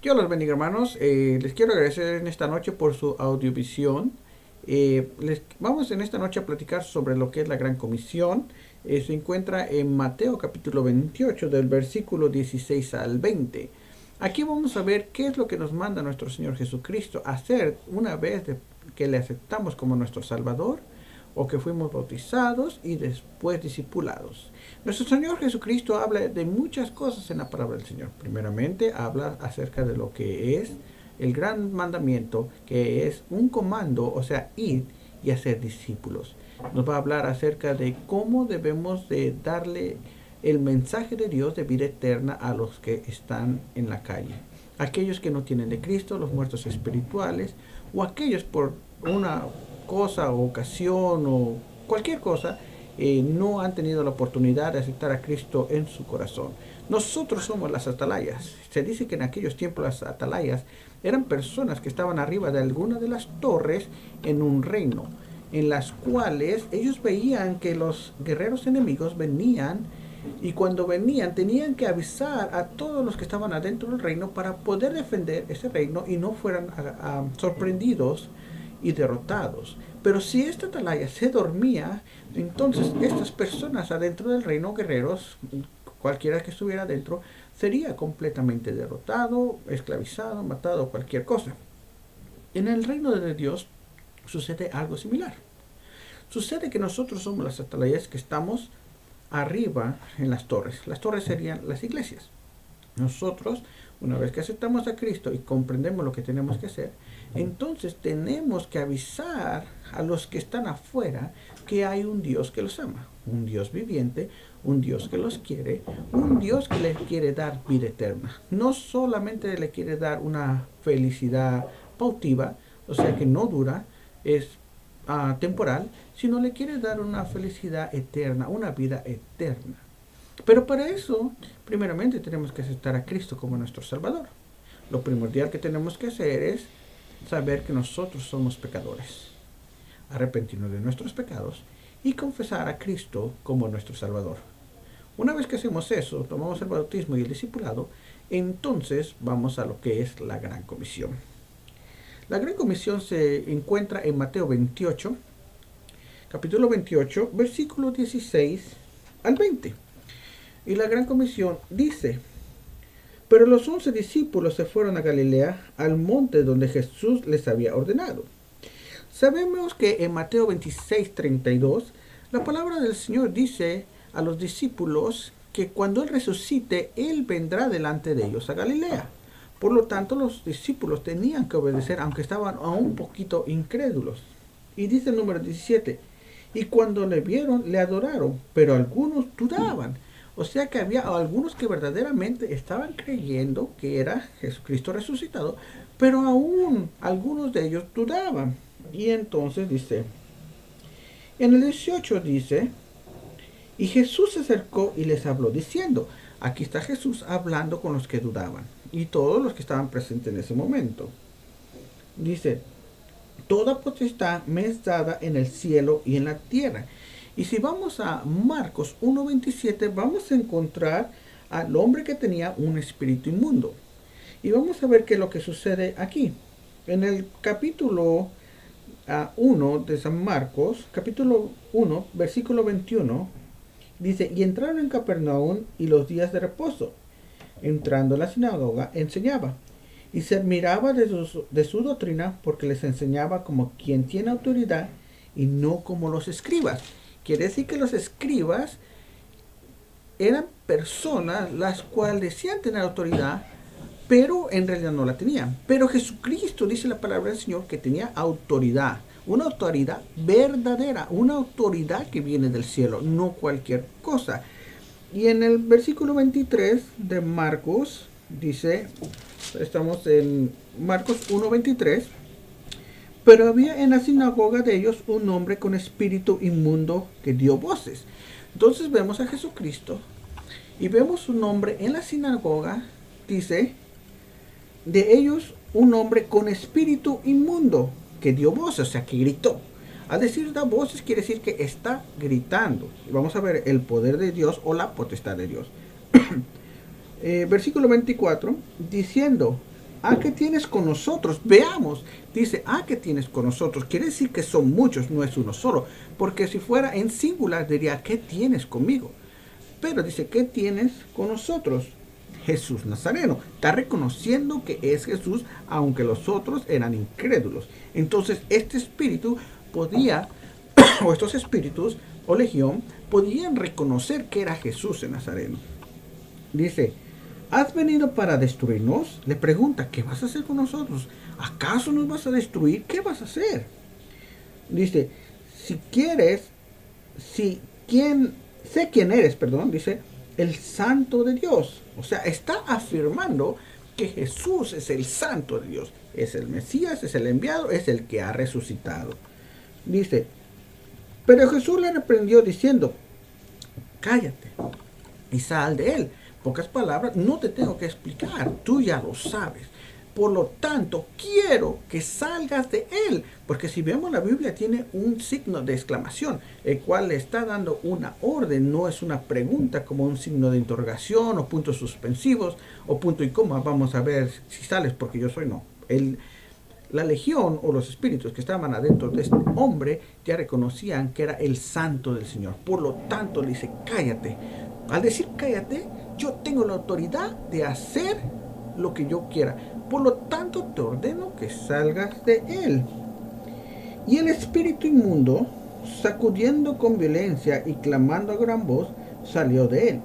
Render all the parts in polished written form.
Dios los bendiga, hermanos. Les quiero agradecer en esta noche por su audiovisión. Les vamos en esta noche a platicar sobre lo que es la Gran Comisión. Se encuentra en Mateo capítulo 28 del versículo 16 al 20. Aquí vamos a ver qué es lo que nos manda nuestro Señor Jesucristo a hacer una vez que le aceptamos como nuestro Salvador o que fuimos bautizados y después discipulados. Nuestro Señor Jesucristo habla de muchas cosas en la palabra del Señor. Primeramente habla acerca de lo que es el gran mandamiento, que es un comando, o sea, ir y hacer discípulos. Nos va a hablar acerca de cómo debemos de darle el mensaje de Dios de vida eterna a los que están en la calle. Aquellos que no tienen de Cristo, los muertos espirituales, o aquellos por una cosa o ocasión o cualquier cosa, no han tenido la oportunidad de aceptar a Cristo en su corazón. Nosotros somos las atalayas. Se dice que en aquellos tiempos las atalayas eran personas que estaban arriba de alguna de las torres en un reino, en las cuales ellos veían que los guerreros enemigos venían, y cuando venían tenían que avisar a todos los que estaban adentro del reino para poder defender ese reino y no fueran sorprendidos y derrotados. Pero si esta atalaya se dormía, entonces estas personas adentro del reino, guerreros, cualquiera que estuviera adentro, sería completamente derrotado, esclavizado, matado, cualquier cosa. En el reino de Dios sucede algo similar. Sucede que nosotros somos las atalayas que estamos arriba en las torres. Las torres serían las iglesias. Nosotros, una vez que aceptamos a Cristo y comprendemos lo que tenemos que hacer, entonces tenemos que avisar a los que están afuera que hay un Dios que los ama, un Dios viviente, un Dios que los quiere, un Dios que les quiere dar vida eterna. No solamente le quiere dar una felicidad pautiva, o sea que no dura, es temporal, sino le quiere dar una felicidad eterna, una vida eterna. Pero para eso, primeramente tenemos que aceptar a Cristo como nuestro Salvador. Lo primordial que tenemos que hacer es saber que nosotros somos pecadores, arrepentirnos de nuestros pecados y confesar a Cristo como nuestro Salvador. Una vez que hacemos eso, tomamos el bautismo y el discipulado, entonces vamos a lo que es la Gran Comisión. La Gran Comisión se encuentra en Mateo 28, capítulo 28, versículo 16 al 20. Y la Gran Comisión dice: pero los 11 discípulos se fueron a Galilea, al monte donde Jesús les había ordenado. Sabemos que en Mateo 26, 32, la palabra del Señor dice a los discípulos que cuando Él resucite, Él vendrá delante de ellos a Galilea. Por lo tanto, los discípulos tenían que obedecer, aunque estaban aún un poquito incrédulos. Y dice el número 17, y cuando le vieron, le adoraron, pero algunos dudaban. O sea que había algunos que verdaderamente estaban creyendo que era Jesucristo resucitado, pero aún algunos de ellos dudaban. Y entonces dice, en el 18 dice, y Jesús se acercó y les habló diciendo, aquí está Jesús hablando con los que dudaban y todos los que estaban presentes en ese momento. Dice, toda potestad me es dada en el cielo y en la tierra. Y si vamos a Marcos 1:27, vamos a encontrar al hombre que tenía un espíritu inmundo. Y vamos a ver qué es lo que sucede aquí. En el capítulo 1 de San Marcos, capítulo 1, versículo 21, dice, y entraron en Capernaum y los días de reposo. Entrando a la sinagoga, enseñaba. Y se admiraba de su doctrina, porque les enseñaba como quien tiene autoridad y no como los escribas. Quiere decir que los escribas eran personas las cuales decían tener autoridad, pero en realidad no la tenían. Pero Jesucristo, dice la palabra del Señor, que tenía autoridad. Una autoridad verdadera, una autoridad que viene del cielo, no cualquier cosa. Y en el versículo 23 de Marcos, dice, estamos en Marcos 1:23, pero había en la sinagoga de ellos un hombre con espíritu inmundo que dio voces. Entonces vemos a Jesucristo y vemos un hombre en la sinagoga, dice, de ellos un hombre con espíritu inmundo que dio voces, o sea, que gritó. Al decir da voces quiere decir que está gritando. Y vamos a ver el poder de Dios o la potestad de Dios. Versículo 24, diciendo, ¿qué tienes con nosotros? Veamos. Dice, ¿qué tienes con nosotros? Quiere decir que son muchos, no es uno solo. Porque si fuera en singular diría, ¿qué tienes conmigo? Pero dice, ¿qué tienes con nosotros? Jesús Nazareno. Está reconociendo que es Jesús, aunque los otros eran incrédulos. Entonces, este espíritu podía, o estos espíritus, o legión, podían reconocer que era Jesús el Nazareno. Dice, ¿has venido para destruirnos? Le pregunta, ¿qué vas a hacer con nosotros? ¿Acaso nos vas a destruir? ¿Qué vas a hacer? Dice, si quieres, sé quién eres, perdón, dice, el santo de Dios. O sea, está afirmando que Jesús es el santo de Dios. Es el Mesías, es el enviado, es el que ha resucitado. Dice, pero Jesús le reprendió diciendo, cállate y sal de él. Pocas palabras, no te tengo que explicar, tú ya lo sabes. Por lo tanto, quiero que salgas de él. Porque si vemos la Biblia tiene un signo de exclamación, el cual le está dando una orden, no es una pregunta como un signo de interrogación o puntos suspensivos o punto y coma. Vamos a ver si sales porque yo soy no. La legión o los espíritus que estaban adentro de este hombre ya reconocían que era el santo del Señor. Por lo tanto, le dice, cállate. Al decir cállate, yo tengo la autoridad de hacer lo que yo quiera. Por lo tanto, te ordeno que salgas de él. Y el espíritu inmundo, sacudiendo con violencia y clamando a gran voz, salió de él.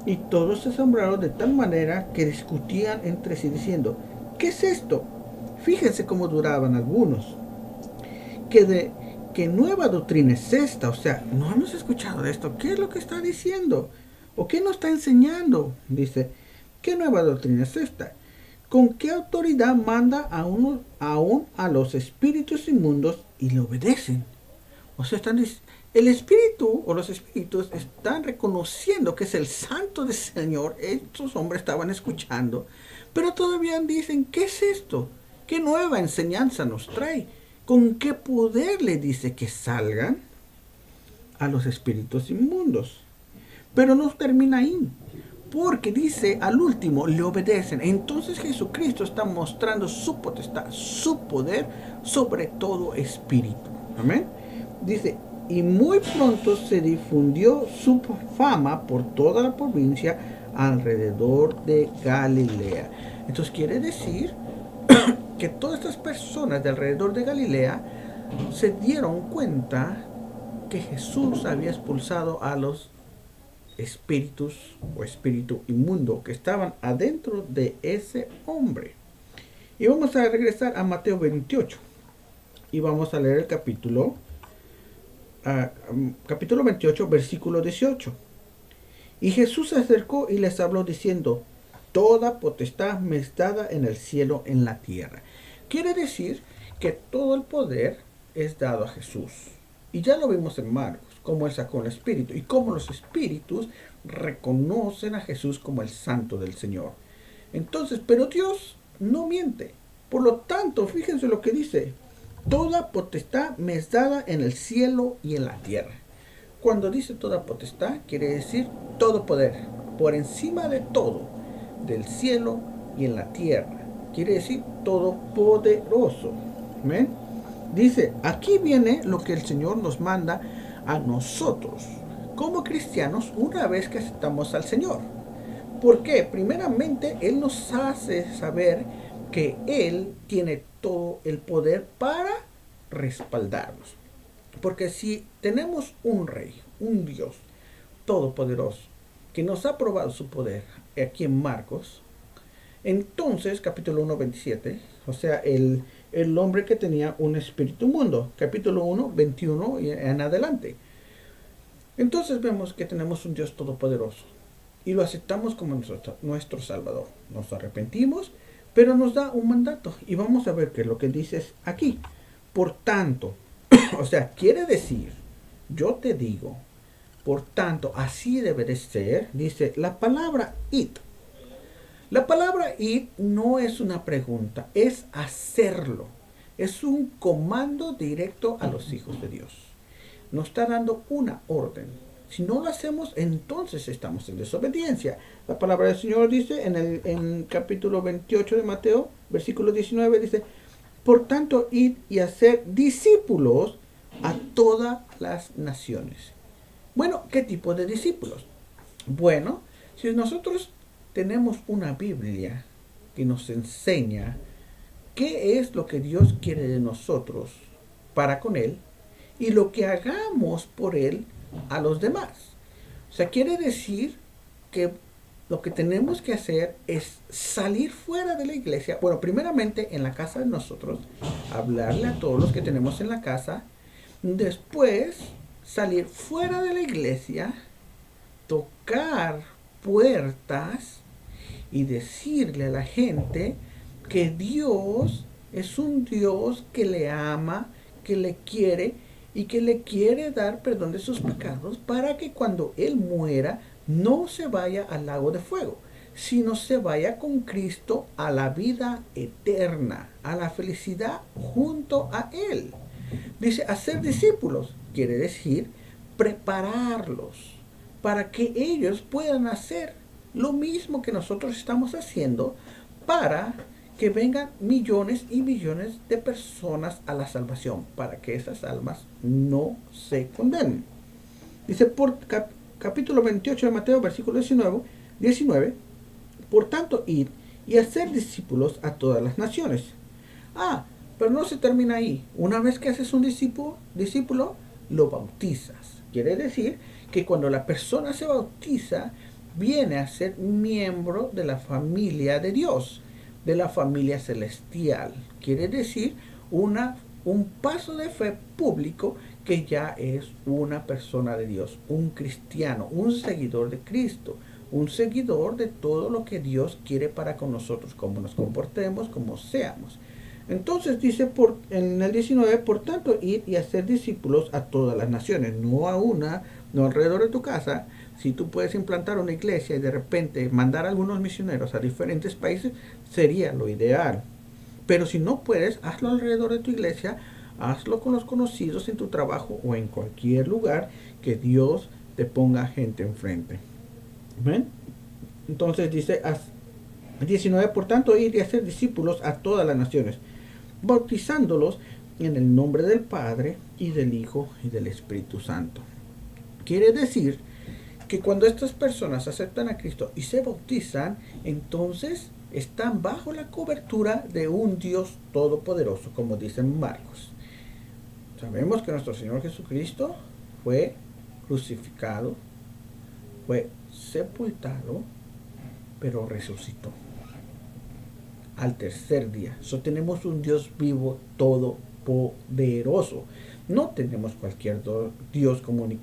Y todos se asombraron de tal manera que discutían entre sí diciendo, ¿qué es esto? Fíjense cómo duraban algunos. ¿Qué nueva doctrina es esta? O sea, no hemos escuchado de esto. ¿Qué es lo que está diciendo? ¿O qué nos está enseñando? Dice, ¿qué nueva doctrina es esta? ¿Con qué autoridad manda aún a los espíritus inmundos y le obedecen? O sea, el espíritu o los espíritus están reconociendo que es el santo del Señor. Estos hombres estaban escuchando, pero todavía dicen, ¿qué es esto? ¿Qué nueva enseñanza nos trae? ¿Con qué poder le dice que salgan a los espíritus inmundos? Pero no termina ahí, porque dice al último, le obedecen. Entonces Jesucristo está mostrando su potestad, su poder sobre todo espíritu. Amén. Dice, y muy pronto se difundió su fama por toda la provincia alrededor de Galilea. Entonces quiere decir que todas estas personas de alrededor de Galilea se dieron cuenta que Jesús había expulsado a los espíritus o espíritu inmundo que estaban adentro de ese hombre. Y vamos a regresar a Mateo 28 y vamos a leer el capítulo 28, versículo 18. Y Jesús se acercó y les habló diciendo, toda potestad me es dada en el cielo, en la tierra. Quiere decir que todo el poder es dado a Jesús. Y ya lo vimos en Marcos, cómo él sacó el espíritu y cómo los espíritus reconocen a Jesús como el santo del Señor. Entonces, pero Dios no miente. Por lo tanto, fíjense lo que dice, toda potestad me es dada en el cielo y en la tierra. Cuando dice toda potestad, quiere decir todo poder, por encima de todo, del cielo y en la tierra. Quiere decir todopoderoso. ¿Ven? Dice, aquí viene lo que el Señor nos manda a nosotros, como cristianos, una vez que aceptamos al Señor. ¿Por qué? Primeramente, Él nos hace saber que Él tiene todo el poder para respaldarnos. Porque si tenemos un rey, un Dios todopoderoso, que nos ha probado su poder aquí en Marcos, entonces, capítulo 1, 27, o sea, el hombre que tenía un espíritu inmundo, capítulo 1, 21 y en adelante. Entonces vemos que tenemos un Dios todopoderoso y lo aceptamos como nuestro Salvador. Nos arrepentimos, pero nos da un mandato y vamos a ver qué es lo que dice aquí. Por tanto, o sea, quiere decir, yo te digo, por tanto, así debe de ser, dice la palabra it. La palabra ir no es una pregunta, es hacerlo. Es un comando directo a los hijos de Dios. Nos está dando una orden. Si no lo hacemos, entonces estamos en desobediencia. La palabra del Señor dice en capítulo 28 de Mateo, versículo 19, dice, por tanto, id y hacer discípulos a todas las naciones. Bueno, ¿qué tipo de discípulos? Bueno, si nosotros tenemos una Biblia que nos enseña qué es lo que Dios quiere de nosotros para con Él y lo que hagamos por Él a los demás. O sea, quiere decir que lo que tenemos que hacer es salir fuera de la iglesia. Bueno, primeramente en la casa de nosotros, hablarle a todos los que tenemos en la casa. Después, salir fuera de la iglesia, tocar puertas y decirle a la gente que Dios es un Dios que le ama, que le quiere y que le quiere dar perdón de sus pecados para que cuando Él muera no se vaya al lago de fuego, sino se vaya con Cristo a la vida eterna, a la felicidad junto a Él. Dice, hacer discípulos quiere decir prepararlos para que ellos puedan hacer lo mismo que nosotros estamos haciendo para que vengan millones y millones de personas a la salvación, para que esas almas no se condenen. Dice por capítulo 28 de Mateo, versículo 19, por tanto, id y hacer discípulos a todas las naciones. Pero no se termina ahí. Una vez que haces un discípulo, lo bautizas. Quiere decir que cuando la persona se bautiza, viene a ser miembro de la familia de Dios, de la familia celestial. Quiere decir un paso de fe público que ya es una persona de Dios, un cristiano, un seguidor de Cristo, un seguidor de todo lo que Dios quiere para con nosotros, cómo nos comportemos, cómo seamos. Entonces dice en el 19, por tanto, ir y hacer discípulos a todas las naciones, no a una, no alrededor de tu casa. Si tú puedes implantar una iglesia y de repente mandar a algunos misioneros a diferentes países, sería lo ideal. Pero si no puedes, hazlo alrededor de tu iglesia, hazlo con los conocidos en tu trabajo o en cualquier lugar que Dios te ponga gente enfrente. ¿Ven? Entonces dice 19, por tanto, ir y hacer discípulos a todas las naciones, bautizándolos en el nombre del Padre y del Hijo y del Espíritu Santo. Quiere decir que cuando estas personas aceptan a Cristo y se bautizan, entonces están bajo la cobertura de un Dios todopoderoso, como dice Marcos. Sabemos que nuestro Señor Jesucristo fue crucificado, fue sepultado, pero resucitó al tercer día. Tenemos un Dios vivo todopoderoso. No tenemos cualquier Dios común y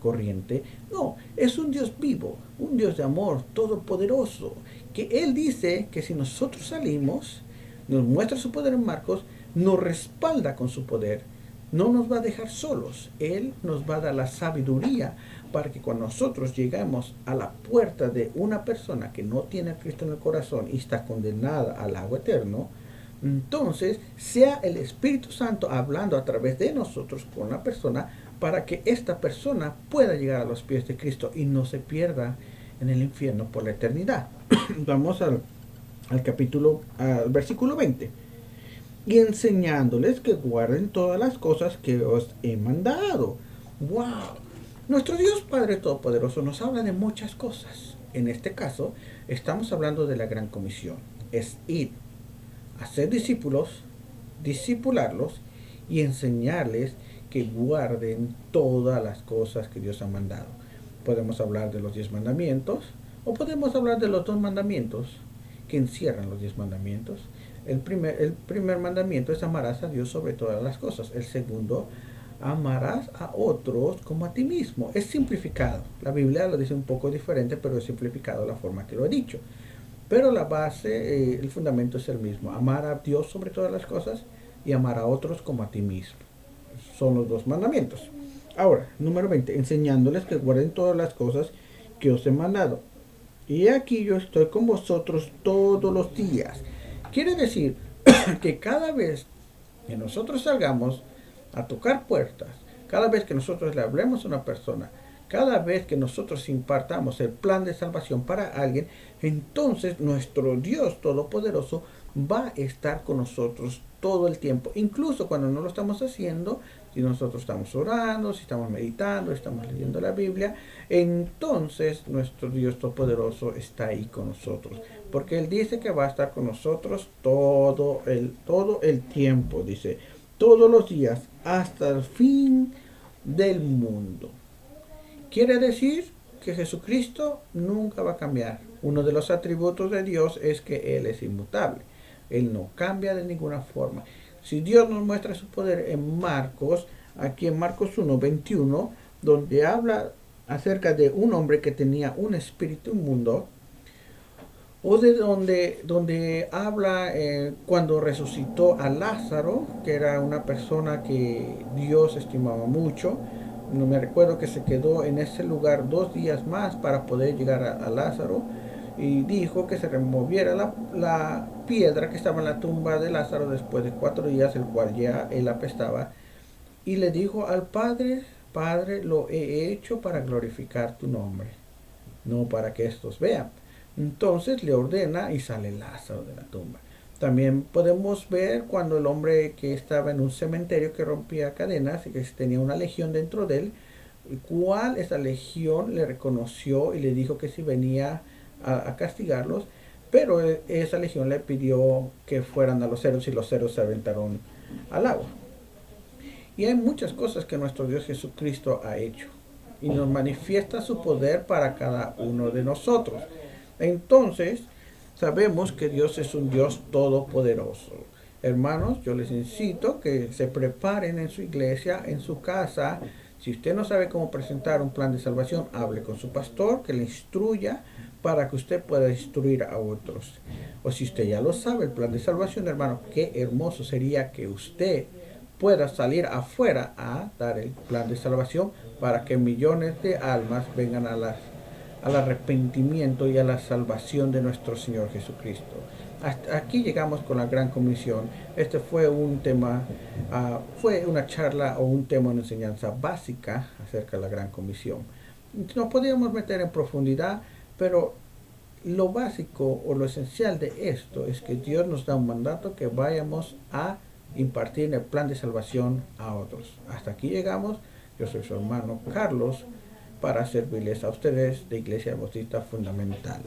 corriente. No, es un Dios vivo, un Dios de amor todopoderoso. Que Él dice que si nosotros salimos, nos muestra su poder en Marcos, nos respalda con su poder, no nos va a dejar solos. Él nos va a dar la sabiduría para que cuando nosotros llegamos a la puerta de una persona que no tiene a Cristo en el corazón y está condenada al lago eterno, entonces sea el Espíritu Santo hablando a través de nosotros con la persona para que esta persona pueda llegar a los pies de Cristo y no se pierda en el infierno por la eternidad. Vamos al versículo 20. Y enseñándoles que guarden todas las cosas que os he mandado. ¡Wow! Nuestro Dios Padre Todopoderoso nos habla de muchas cosas. En este caso, estamos hablando de la Gran Comisión. Es ir, hacer discípulos, discipularlos y enseñarles que guarden todas las cosas que Dios ha mandado. Podemos hablar de los 10 mandamientos o podemos hablar de los 2 mandamientos que encierran los 10 mandamientos. El primer mandamiento es amarás a Dios sobre todas las cosas. El segundo, amarás a otros como a ti mismo. Es simplificado. La Biblia lo dice un poco diferente, pero es simplificado la forma que lo he dicho. Pero la base, el fundamento es el mismo. Amar a Dios sobre todas las cosas y amar a otros como a ti mismo. Son los 2 mandamientos. Ahora, número 20. Enseñándoles que guarden todas las cosas que os he mandado. Y aquí yo estoy con vosotros todos los días. Quiere decir que cada vez que nosotros salgamos a tocar puertas, cada vez que nosotros le hablemos a una persona, Cada vez que nosotros impartamos el plan de salvación para alguien, entonces nuestro Dios Todopoderoso va a estar con nosotros todo el tiempo, incluso cuando no lo estamos haciendo. Si nosotros estamos orando, si estamos meditando, estamos leyendo la Biblia, entonces nuestro Dios Todopoderoso está ahí con nosotros, porque Él dice que va a estar con nosotros todo el tiempo, dice, todos los días, hasta el fin del mundo. Quiere decir que Jesucristo nunca va a cambiar. Uno de los atributos de Dios es que Él es inmutable. Él no cambia de ninguna forma. Si Dios nos muestra su poder en Marcos, aquí en Marcos 1:21, donde habla acerca de un hombre que tenía un espíritu inmundo, o de donde habla cuando resucitó a Lázaro, que era una persona que Dios estimaba mucho. No me recuerdo que se quedó en ese lugar 2 días más para poder llegar a Lázaro, y dijo que se removiera la piedra que estaba en la tumba de Lázaro después de 4 días, el cual ya él apestaba, y le dijo al Padre: Padre, lo he hecho para glorificar tu nombre, no para que estos vean. Entonces le ordena y sale Lázaro de la tumba. También podemos ver cuando el hombre que estaba en un cementerio que rompía cadenas y que tenía una legión dentro de él, cual esa legión le reconoció y le dijo que si venía a castigarlos, pero esa legión le pidió que fueran a los ceros y los ceros se aventaron al agua. Y hay muchas cosas que nuestro Dios Jesucristo ha hecho y nos manifiesta su poder para cada uno de nosotros. Entonces, sabemos que Dios es un Dios todopoderoso. Hermanos, yo les incito que se preparen en su iglesia, en su casa. Si usted no sabe cómo presentar un plan de salvación, hable con su pastor, que le instruya para que usted pueda instruir a otros. O si usted ya lo sabe, el plan de salvación, hermano, qué hermoso sería que usted pueda salir afuera a dar el plan de salvación para que millones de almas vengan al arrepentimiento y a la salvación de nuestro Señor Jesucristo. Hasta aquí llegamos con la Gran Comisión. Este fue un tema, fue una charla o un tema de enseñanza básica acerca de la Gran Comisión. Nos podríamos meter en profundidad, pero lo básico o lo esencial de esto es que Dios nos da un mandato que vayamos a impartir el plan de salvación a otros. Hasta aquí llegamos. Yo soy su hermano Carlos, para servirles a ustedes de Iglesia Bautista Fundamental.